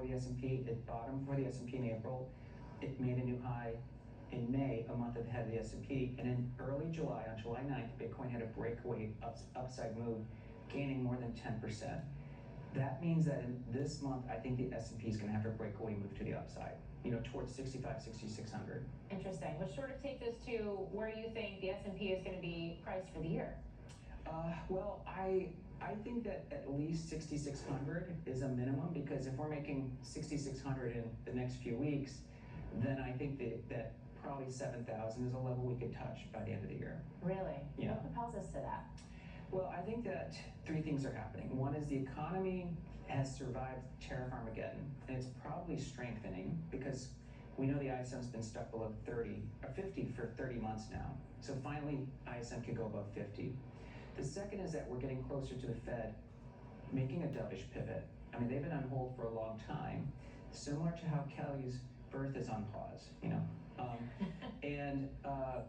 for the S&P. It bottomed for the S&P in April. It made a new high in May, a month ahead of the S&P. And in early July, on July 9th, Bitcoin had a breakaway upside move, gaining more than 10%. That means that in this month, I think the S&P is going to have a breakaway move to the upside, towards 65, 6,600. Interesting, which sort of takes us to where you think the S&P is going to be priced for the year. Well, I think that at least 6,600 is a minimum, because if we're making 6,600 in the next few weeks, then I think that probably 7,000 is a level we could touch by the end of the year. Really? Yeah. What propels us to that? Well, I think that three things are happening. One is the economy has survived tariff Armageddon, and it's probably strengthening, because we know the ISM's been stuck below 30 or 50 for 30 months now. So finally, ISM could go above 50. The second is that we're getting closer to the Fed making a dovish pivot. I mean, they've been on hold for a long time, similar to how Kelly's birth is on pause,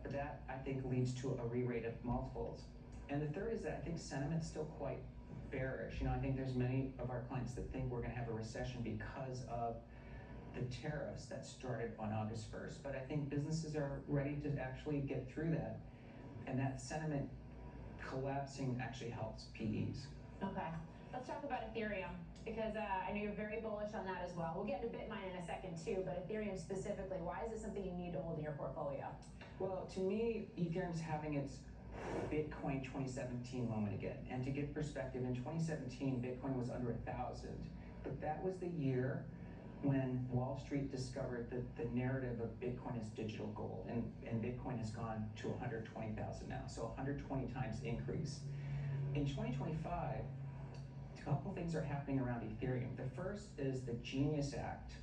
but that, I think, leads to a re-rate of multiples. And the third is that I think sentiment's still quite bearish. I think there's many of our clients that think we're going to have a recession because of the tariffs that started on August 1st. But I think businesses are ready to actually get through that, and that sentiment collapsing actually helps PEs. Okay. Let's talk about Ethereum, because I know you're very bullish on that as well. We'll get into Bitmine in a second too, but Ethereum specifically, why is this something you need to hold in your portfolio? Well, to me, Ethereum's having its Bitcoin 2017 moment again. And to give perspective, in 2017, Bitcoin was under 1,000, but that was the year when Wall Street discovered that the narrative of Bitcoin is digital gold, and Bitcoin has gone to 120,000 now, so 120 times increase. In 2025, a couple things are happening around Ethereum. The first is the Genius Act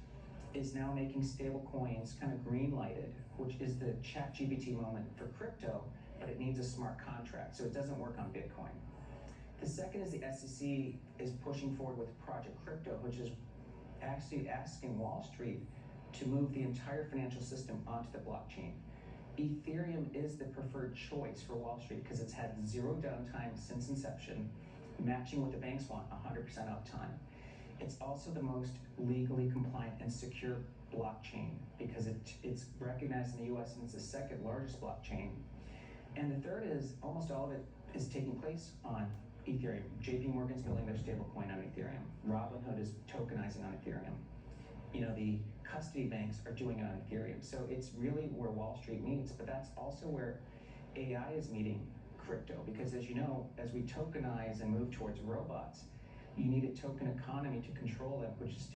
is now making stable coins kind of green lighted, which is the ChatGPT moment for crypto, but it needs a smart contract, so it doesn't work on Bitcoin. The second is the SEC is pushing forward with Project Crypto, which is actually asking Wall Street to move the entire financial system onto the blockchain. Ethereum is the preferred choice for Wall Street because it's had zero downtime since inception, matching what the banks want, 100% uptime. It's also the most legally compliant and secure blockchain because it's recognized in the US and it's the second largest blockchain. And the third is almost all of it is taking place on Ethereum. JP Morgan's building their stablecoin on Ethereum. Robinhood is tokenizing on Ethereum. The custody banks are doing it on Ethereum. So it's really where Wall Street meets, but that's also where AI is meeting crypto, because as you know, as we tokenize and move towards robots, you need a token economy to control them, which is